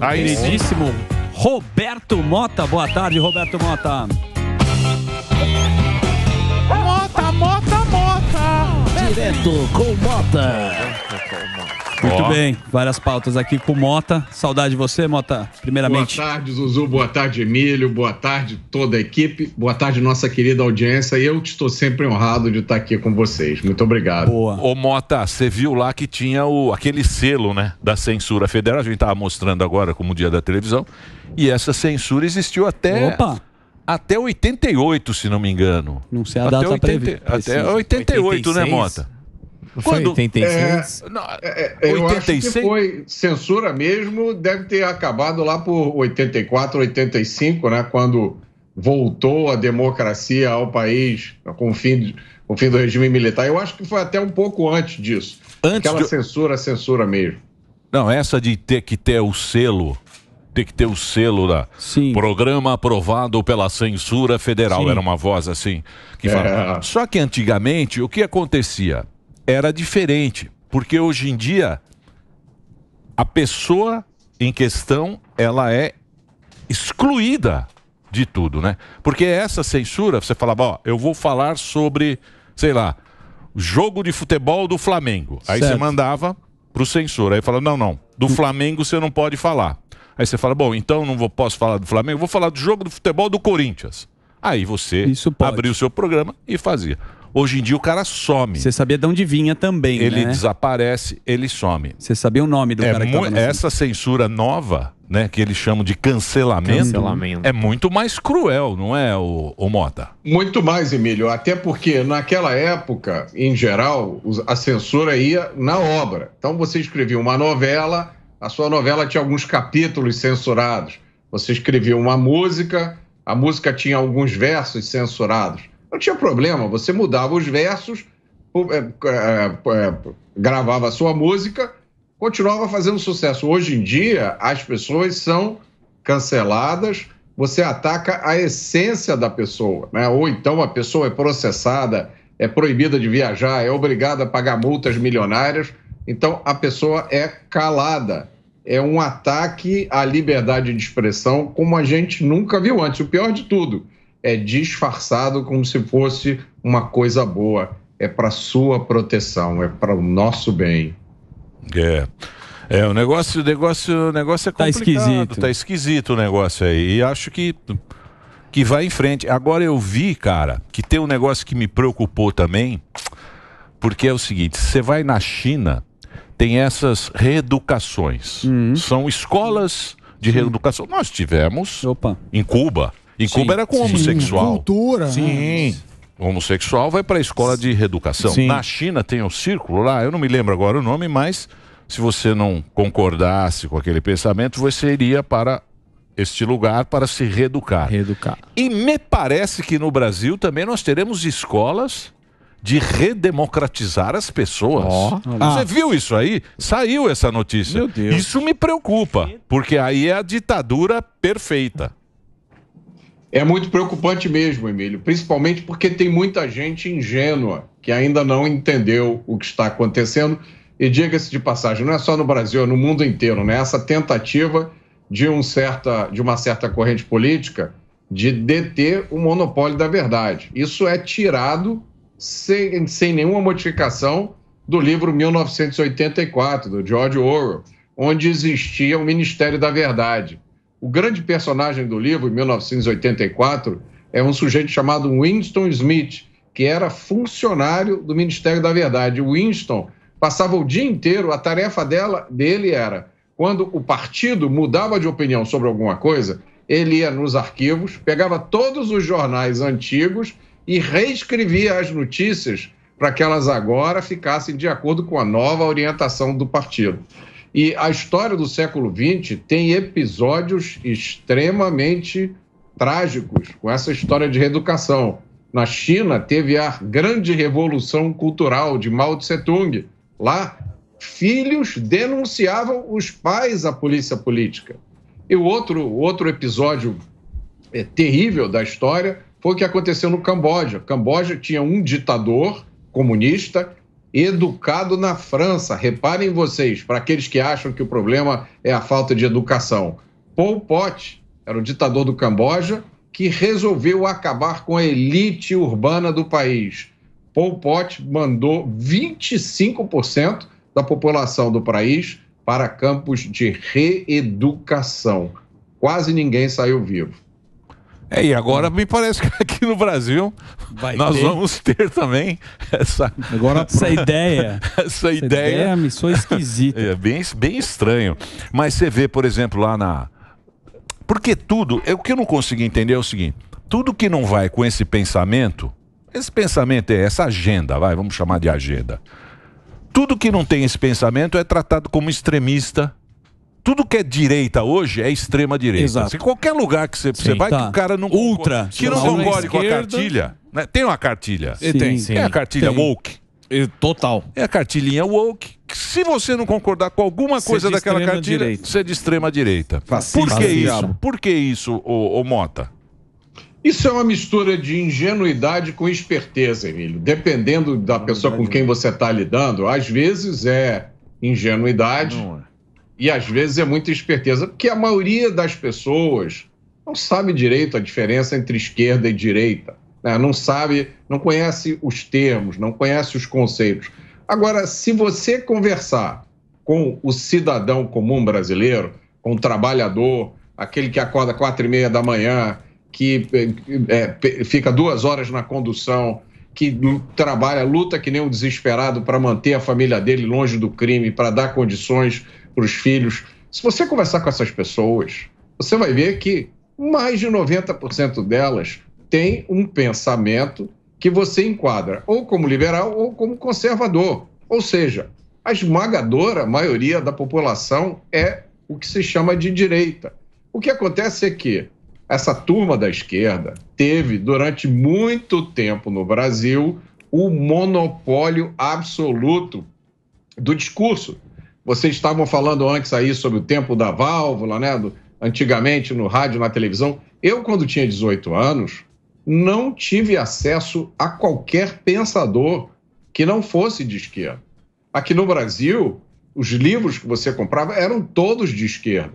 isso. Queridíssimo Roberto Mota. Boa tarde, Roberto Mota. Mota. Direto com Mota. Muito bem, várias pautas aqui com o Mota. Saudade de você, Mota, primeiramente. Boa tarde, Zuzu. Boa tarde, Emílio. Boa tarde, toda a equipe. Boa tarde, nossa querida audiência. E eu estou sempre honrado de estar aqui com vocês. Muito obrigado. Boa. Ô Mota, você viu lá que tinha aquele selo, né, da censura federal. A gente estava mostrando agora como dia da televisão. E essa censura existiu até 88, se não me engano. Não sei a data prevista. Até 88, né, Mota? Quando? 86? Eu acho que foi censura mesmo, deve ter acabado lá por 84, 85, né? Quando voltou a democracia ao país com o fim do regime militar. Eu acho que foi até um pouco antes disso. Aquela censura mesmo. Não, essa de ter que ter o selo... Tem que ter o selo da programa aprovado pela censura federal. Sim. Era uma voz assim que fala. Só que antigamente o que acontecia era diferente, porque hoje em dia a pessoa em questão ela é excluída de tudo, né? Porque essa censura, você falava, ó, eu vou falar sobre, sei lá, jogo de futebol do Flamengo. Aí você mandava pro censor, aí fala, não, do Flamengo você não pode falar. Aí você fala, bom, então posso falar do Flamengo, vou falar do jogo do futebol do Corinthians. Aí você abriu o seu programa e fazia. Hoje em dia o cara some. Você sabia de onde vinha também, ele né? Desaparece, ele some. Você sabia o nome do cara que tava na essa censura nova, né, que eles chamam de cancelamento, é muito mais cruel, não é, o Mota? Muito mais, Emílio, até porque naquela época, em geral, a censura ia na obra. Então você escrevia uma novela... A sua novela tinha alguns capítulos censurados. Você escrevia uma música, a música tinha alguns versos censurados. Não tinha problema, você mudava os versos, gravava a sua música, continuava fazendo sucesso. Hoje em dia, as pessoas são canceladas, você ataca a essência da pessoa, né? Ou então a pessoa é processada, é proibida de viajar, é obrigada a pagar multas milionárias. Então, a pessoa é calada. É um ataque à liberdade de expressão como a gente nunca viu antes. O pior de tudo, é disfarçado como se fosse uma coisa boa. É para sua proteção, é para o nosso bem. O negócio é complicado. Tá esquisito o negócio aí. E acho que vai em frente. Agora eu vi, cara, que tem um negócio que me preocupou também, porque é o seguinte, você vai na China... Tem essas reeducações. São escolas de reeducação. Nós tivemos em Cuba. Em Cuba era com homossexual. Cultura. Sim. O homossexual vai para a escola de reeducação. Na China tem o círculo lá, eu não me lembro agora o nome, mas se você não concordasse com aquele pensamento, você iria para este lugar para se reeducar. E me parece que no Brasil também nós teremos escolas... de redemocratizar as pessoas. Você viu isso aí? Saiu essa notícia. Meu Deus. Isso me preocupa, porque aí é a ditadura perfeita. É muito preocupante mesmo, Emílio, principalmente porque tem muita gente ingênua que ainda não entendeu o que está acontecendo. E diga-se de passagem, não é só no Brasil, é no mundo inteiro, né? Essa tentativa de uma certa corrente política de deter o monopólio da verdade. Isso é tirado sem nenhuma modificação do livro 1984, do George Orwell, onde existia o Ministério da Verdade. O grande personagem do livro, 1984, é um sujeito chamado Winston Smith, que era funcionário do Ministério da Verdade. O Winston passava o dia inteiro, a tarefa dele era, quando o partido mudava de opinião sobre alguma coisa, ele ia nos arquivos, pegava todos os jornais antigos e reescrevia as notícias para que elas agora ficassem de acordo com a nova orientação do partido. E a história do século XX tem episódios extremamente trágicos com essa história de reeducação. Na China, teve a grande revolução cultural de Mao Tse-tung. Lá, filhos denunciavam os pais à polícia política. E o outro episódio terrível da história foi o que aconteceu no Camboja. Camboja tinha um ditador comunista educado na França. Reparem vocês, para aqueles que acham que o problema é a falta de educação. Pol Pot era o ditador do Camboja que resolveu acabar com a elite urbana do país. Pol Pot mandou 25% da população do país para campos de reeducação. Quase ninguém saiu vivo. E agora me parece que aqui no Brasil nós vamos ter também essa ideia. Essa ideia me soa esquisita. É bem estranho. Mas você vê, por exemplo, lá na... Porque tudo... O que eu não consigo entender é o seguinte. Tudo que não vai com esse pensamento é essa agenda, vamos chamar de agenda. Tudo que não tem esse pensamento é tratado como extremista. Tudo que é direita hoje é extrema-direita. Exato. Em qualquer lugar que você vai, que o cara não Ultra. Que não concorde com a cartilha. Né? Tem uma cartilha. Sim. É a cartilha woke. Total. É a cartilhinha woke. Se você não concordar com alguma coisa daquela cartilha, você é de extrema-direita. Por que isso, ô Mota? Isso é uma mistura de ingenuidade com esperteza, Emílio. Dependendo da pessoa com quem você está lidando, às vezes é ingenuidade e às vezes é muita esperteza, porque a maioria das pessoas não sabe direito a diferença entre esquerda e direita, né? Não conhece os termos, não conhece os conceitos. Agora, se você conversar com o cidadão comum brasileiro, com o trabalhador, aquele que acorda 4h30 da manhã, que fica 2 horas na condução, que trabalha, luta que nem um desesperado para manter a família dele longe do crime, para dar condições para os filhos. Se você conversar com essas pessoas, você vai ver que mais de 90% delas têm um pensamento que você enquadra ou como liberal ou como conservador. Ou seja, a esmagadora maioria da população é o que se chama de direita. O que acontece é que essa turma da esquerda teve, durante muito tempo no Brasil, o monopólio absoluto do discurso. Vocês estavam falando antes aí sobre o tempo da válvula, né? Antigamente no rádio, na televisão. Eu, quando tinha 18 anos, não tive acesso a qualquer pensador que não fosse de esquerda. Aqui no Brasil, os livros que você comprava eram todos de esquerda.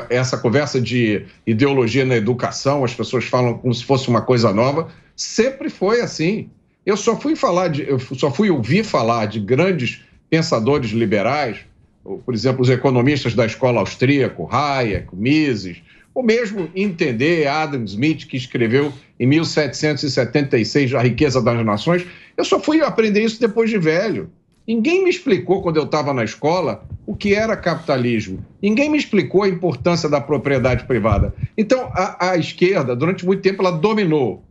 Essa conversa de ideologia na educação, as pessoas falam como se fosse uma coisa nova, sempre foi assim. Eu só fui ouvir falar de grandes pensadores liberais, por exemplo, os economistas da escola austríaca, Hayek, Mises, ou mesmo entender Adam Smith, que escreveu em 1776 A Riqueza das Nações. Eu só fui aprender isso depois de velho. Ninguém me explicou, quando eu estava na escola, o que era capitalismo. Ninguém me explicou a importância da propriedade privada. Então, a esquerda, durante muito tempo, ela dominou.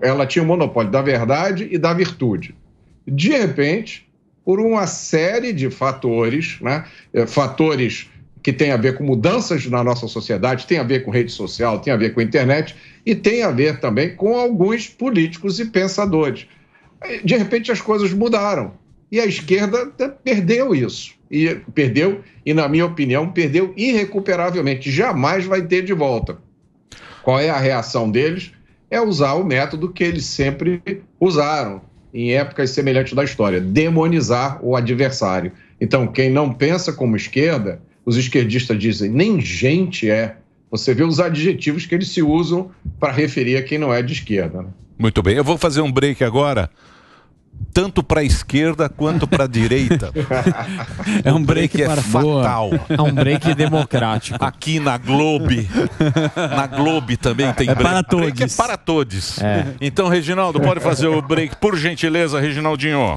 Ela tinha o monopólio da verdade e da virtude. De repente, por uma série de fatores, né? Fatores que têm a ver com mudanças na nossa sociedade, tem a ver com rede social, tem a ver com internet e tem a ver também com alguns políticos e pensadores. De repente, as coisas mudaram. E a esquerda perdeu isso. E, na minha opinião, perdeu irrecuperavelmente. Jamais vai ter de volta. Qual é a reação deles? É usar o método que eles sempre usaram em épocas semelhantes da história, demonizar o adversário. Então, quem não pensa como esquerda, os esquerdistas dizem, nem gente é. Você vê os adjetivos que eles se usam para referir a quem não é de esquerda. Né? Muito bem, eu vou fazer um break agora, tanto para a esquerda quanto para a direita. É um break é fatal. É um break democrático. Aqui na Globo. Na Globo também tem break. Para todos. Break é para todos. Então, Reginaldo, pode fazer o break, por gentileza, Reginaldinho.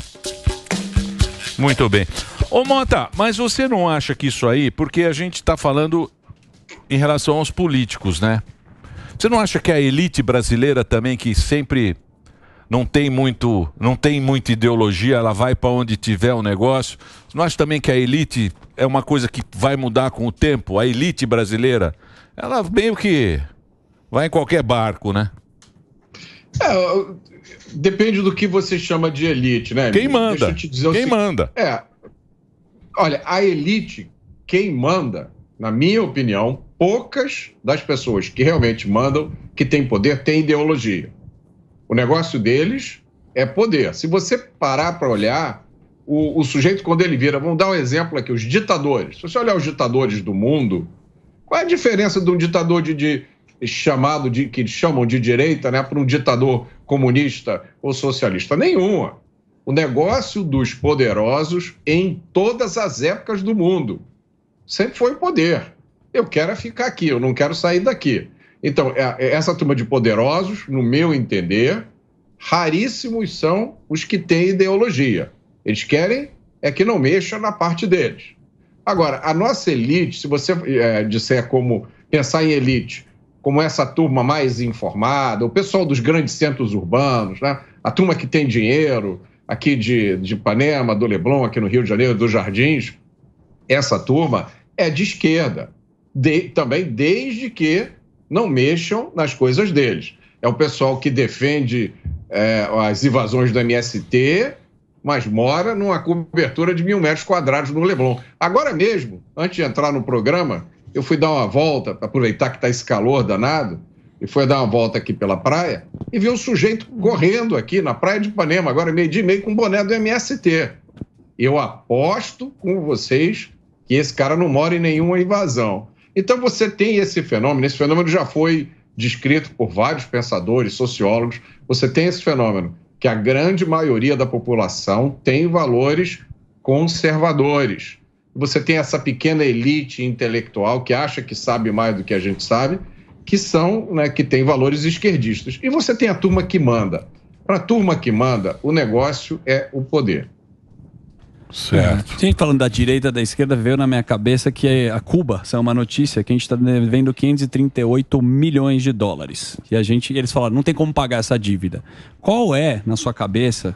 Muito bem. Ô, Mota, mas você não acha que isso aí, porque a gente está falando em relação aos políticos, né? Você não acha que a elite brasileira também, que sempre não tem muita ideologia, ela vai para onde tiver o negócio? Você não acha também que a elite é uma coisa que vai mudar com o tempo? A elite brasileira, ela meio que vai em qualquer barco, né? Depende do que você chama de elite, né? Quem manda? Deixa eu te dizer manda? Olha, a elite, quem manda, na minha opinião, poucas das pessoas que realmente mandam, que têm poder, têm ideologia. O negócio deles é poder. Se você parar para olhar, o sujeito, quando ele vira... Vamos dar um exemplo aqui, os ditadores. Se você olhar os ditadores do mundo, qual é a diferença de um ditador que chamam de direita, né, para um ditador comunista ou socialista? Nenhuma. O negócio dos poderosos em todas as épocas do mundo sempre foi o poder. Eu quero ficar aqui, eu não quero sair daqui. Então, essa turma de poderosos, no meu entender, raríssimos são os que têm ideologia. Eles querem que não mexa na parte deles. Agora, a nossa elite, se você disser como pensar em elite, como essa turma mais informada, o pessoal dos grandes centros urbanos, né? A turma que tem dinheiro, aqui de Ipanema, do Leblon, aqui no Rio de Janeiro, dos Jardins, essa turma é de esquerda, também desde que não mexam nas coisas deles. É o pessoal que defende as invasões do MST, mas mora numa cobertura de 1.000 metros quadrados no Leblon. Agora mesmo, antes de entrar no programa, eu fui dar uma volta, para aproveitar que está esse calor danado, e fui dar uma volta aqui pela praia, e vi um sujeito correndo aqui na praia de Ipanema, agora 12:30, com um boné do MST. Eu aposto com vocês que esse cara não mora em nenhuma invasão. Então você tem esse fenômeno já foi descrito por vários pensadores, sociólogos, você tem esse fenômeno, que a grande maioria da população tem valores conservadores. Você tem essa pequena elite intelectual que acha que sabe mais do que a gente sabe, que tem valores esquerdistas. E você tem a turma que manda. Para a turma que manda, o negócio é o poder. Certo. A gente falando da direita, da esquerda, veio na minha cabeça que a Cuba, essa é uma notícia, que a gente está devendo 538 milhões de dólares. E eles falaram, não tem como pagar essa dívida. Qual é, na sua cabeça,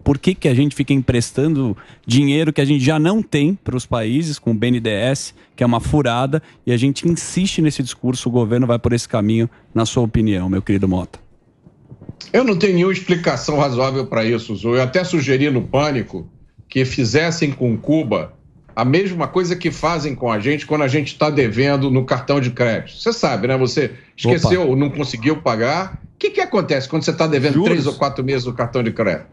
por que a gente fica emprestando dinheiro que a gente já não tem para os países, com o BNDES, que é uma furada, e a gente insiste nesse discurso, o governo vai por esse caminho, na sua opinião, meu querido Mota? Eu não tenho nenhuma explicação razoável para isso, Zu. Eu até sugeri no Pânico que fizessem com Cuba a mesma coisa que fazem com a gente quando a gente está devendo no cartão de crédito. Você sabe, né? Você esqueceu ou não conseguiu pagar. O que acontece quando você está devendo 3 ou 4 meses no cartão de crédito?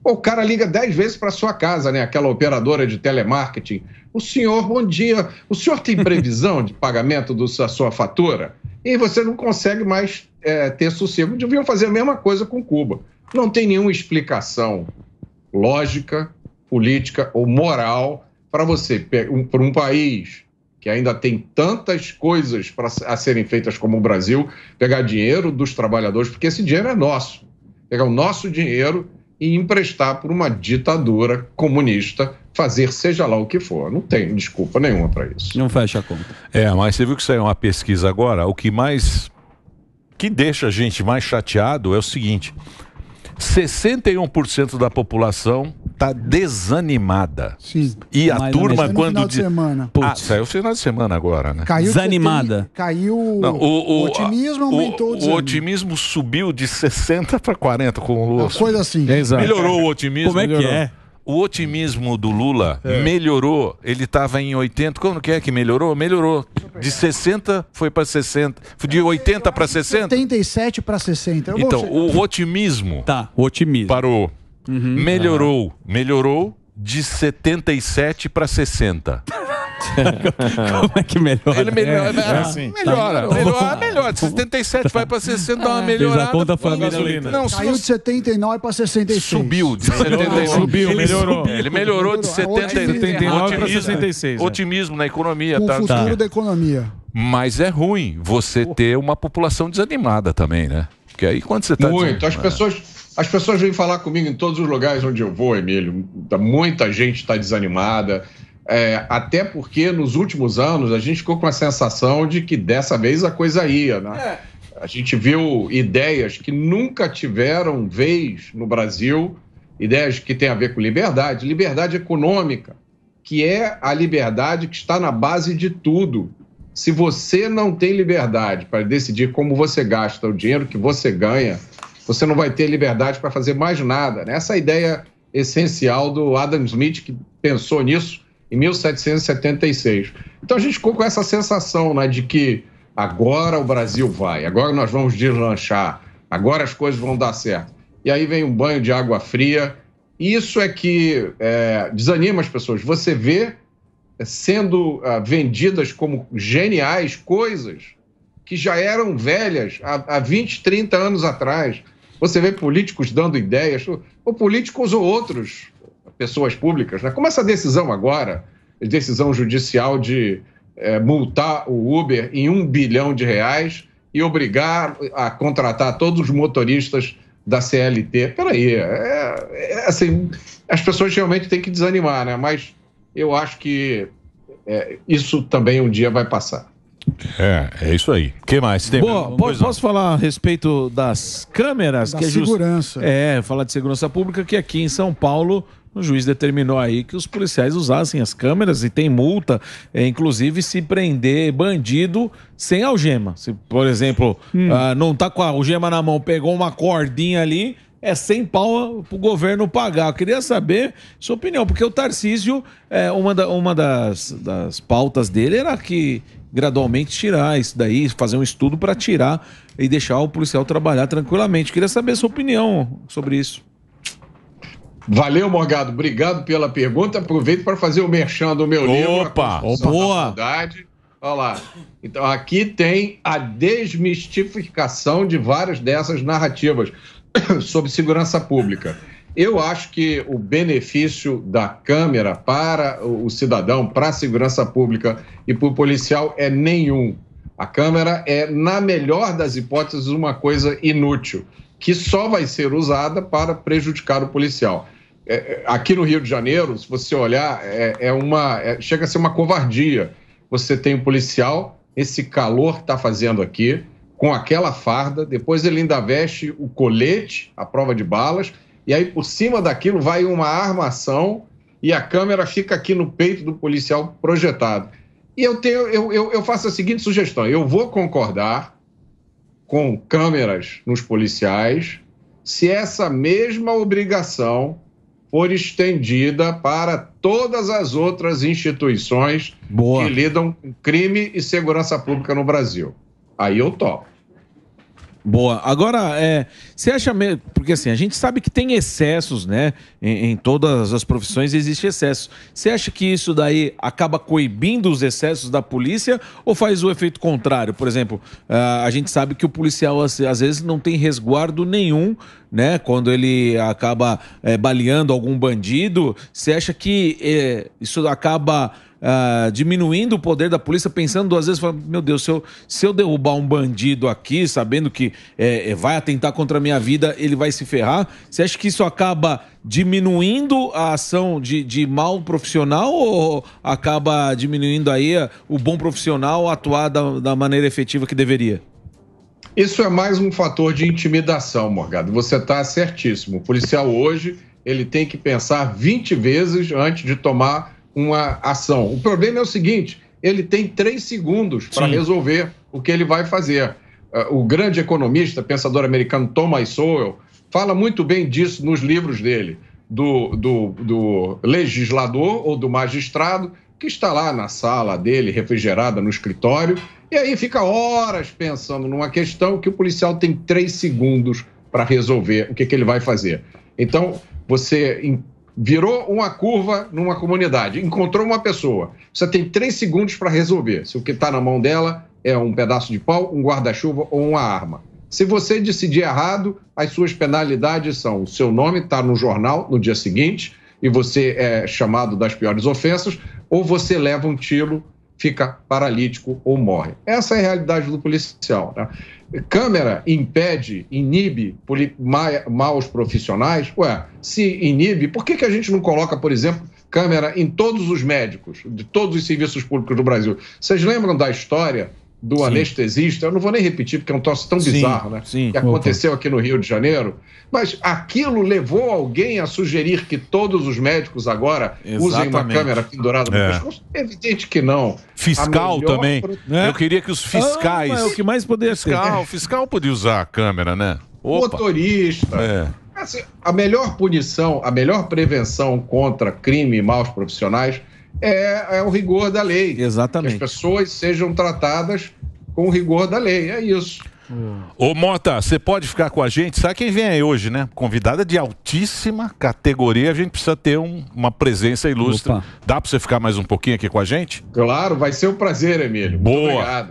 O cara liga 10 vezes para sua casa, né? Aquela operadora de telemarketing. O senhor, bom dia. O senhor tem previsão de pagamento da sua fatura? E você não consegue mais ter sossego. Deviam fazer a mesma coisa com Cuba. Não tem nenhuma explicação lógica, política ou moral para você, para um país que ainda tem tantas coisas a serem feitas como o Brasil, pegar dinheiro dos trabalhadores, porque esse dinheiro é nosso. Pegar o nosso dinheiro e emprestar por uma ditadura comunista, fazer seja lá o que for. Não tem desculpa nenhuma para isso. Não fecha a conta. Mas você viu que saiu uma pesquisa agora, o que deixa a gente mais chateado é o seguinte: 61% da população está desanimada. Sim. E a turma, quando... final de semana. Saiu o final de semana agora, né? Caiu desanimada. Caiu o otimismo, aumentou o otimismo subiu de 60 para 40 com o Lula. Uma coisa assim. Melhorou o otimismo. Como é que é? O otimismo do Lula melhorou. Ele estava em 80. Como que é que melhorou? Melhorou. De 60 foi para 60. De 80 para 60? 77 para 60. Então, o otimismo... o otimismo. Parou. Melhorou. Melhorou de 77 para 60. Como é que melhora? Ele melhora. Melhora. De 77 vai para 60, dá uma melhorada. Fez a conta foi a gasolina. Não, caiu de 79 para 66. Subiu de 79. Melhorou. Ele melhorou de 79 para 66. Otimismo na economia. O futuro da economia. Mas é ruim você ter uma população desanimada também, né? Porque aí quando você está... Muito. As pessoas vêm falar comigo em todos os lugares onde eu vou, Emílio. Muita gente está desanimada. Até porque nos últimos anos a gente ficou com a sensação de que dessa vez a coisa ia, né? A gente viu ideias que nunca tiveram vez no Brasil, ideias que têm a ver com liberdade econômica, que é a liberdade que está na base de tudo. Se você não tem liberdade para decidir como você gasta o dinheiro que você ganha, você não vai ter liberdade para fazer mais nada, né? Essa é a ideia essencial do Adam Smith, que pensou nisso em 1776. Então a gente ficou com essa sensação, né, de que agora o Brasil vai, agora nós vamos deslanchar, agora as coisas vão dar certo. e aí vem um banho de água fria. Isso é que desanima as pessoas. Você vê sendo vendidas como geniais coisas que já eram velhas há 20, 30 anos atrás. Você vê políticos dando ideias, ou políticos ou outros, pessoas públicas, né? Como essa decisão agora, decisão judicial de multar o Uber em R$1 bilhão e obrigar a contratar todos os motoristas da CLT. Peraí, assim, as pessoas realmente têm que desanimar, né? Mas eu acho que isso também um dia vai passar. É isso aí. O que mais? Posso falar a respeito das câmeras? Da segurança. Falar de segurança pública, que aqui em São Paulo o juiz determinou aí que os policiais usassem as câmeras e tem multa, inclusive se prender bandido sem algema. Se, por exemplo, não tá com a algema na mão, pegou uma cordinha ali, é 100 pau pro governo pagar. Eu queria saber sua opinião, porque o Tarcísio, uma das pautas dele era que gradualmente tirar isso daí, fazer um estudo para tirar e deixar o policial trabalhar tranquilamente. Queria saber sua opinião sobre isso. Valeu, Morgado. Obrigado pela pergunta. Aproveito para fazer o merchan do meu livro. Opa! Boa! Olha lá. Então, aqui tem a desmistificação de várias dessas narrativas sobre segurança pública. Eu acho que o benefício da câmera para o cidadão, para a segurança pública e para o policial é nenhum. A câmera é, na melhor das hipóteses, uma coisa inútil, que só vai ser usada para prejudicar o policial. Aqui no Rio de Janeiro, se você olhar, chega a ser uma covardia. Você tem um policial, esse calor que está fazendo aqui, com aquela farda, depois ele ainda veste o colete, a prova de balas, e aí por cima daquilo vai uma armação e a câmera fica aqui no peito do policial projetado. E eu faço a seguinte sugestão: eu vou concordar com câmeras nos policiais se essa mesma obrigação for estendida para todas as outras instituições que lidam com crime e segurança pública no Brasil. Aí eu topo. Boa. Agora, você acha mesmo... Porque assim, a gente sabe que tem excessos, né? Em todas as profissões existe excesso. Você acha que isso daí acaba coibindo os excessos da polícia ou faz o efeito contrário? Por exemplo, a gente sabe que o policial às vezes não tem resguardo nenhum, né? Quando ele acaba baleando algum bandido. Você acha que isso acaba... diminuindo o poder da polícia, pensando duas vezes, meu Deus, se eu derrubar um bandido aqui, sabendo que vai atentar contra a minha vida, ele vai se ferrar? Você acha que isso acaba diminuindo a ação de mau profissional ou acaba diminuindo aí o bom profissional atuar da maneira efetiva que deveria? Isso é mais um fator de intimidação, Morgado. Você está certíssimo. O policial hoje, ele tem que pensar 20 vezes antes de tomar uma ação. O problema é o seguinte: ele tem 3 segundos para resolver o que ele vai fazer. O grande economista, pensador americano Thomas Sowell, fala muito bem disso nos livros dele, do legislador ou do magistrado que está lá na sala dele, refrigerada no escritório, e aí fica horas pensando numa questão que o policial tem 3 segundos para resolver o que ele vai fazer. Então, você virou uma curva numa comunidade, encontrou uma pessoa, você tem 3 segundos para resolver se o que está na mão dela é um pedaço de pau, um guarda-chuva ou uma arma. Se você decidir errado, as suas penalidades são: o seu nome está no jornal no dia seguinte e você é chamado das piores ofensas, ou você leva um tiro, fica paralítico ou morre. Essa é a realidade do policial, né? Câmera impede, inibe maus profissionais? Se inibe, por que a gente não coloca, por exemplo, câmera em todos os médicos, de todos os serviços públicos do Brasil? Vocês lembram da história do anestesista? Eu não vou nem repetir, porque é um troço tão bizarro, né? Que aconteceu aqui no Rio de Janeiro. Mas aquilo levou alguém a sugerir que todos os médicos agora usem uma câmera pendurada no pescoço? Evidente que não. Fiscal também. Eu queria que os fiscais... É o que mais poderia ser. Fiscal podia usar a câmera, né? Motorista. Assim, a melhor punição, a melhor prevenção contra crime e maus profissionais é o rigor da lei. Exatamente. Que as pessoas sejam tratadas com o rigor da lei. É isso. Ô Mota, você pode ficar com a gente? Sabe quem vem aí hoje, né? Convidada de altíssima categoria. A gente precisa ter uma presença ilustre. Opa. Dá pra você ficar mais um pouquinho aqui com a gente? Claro, vai ser um prazer, Emílio. Boa. Muito obrigado.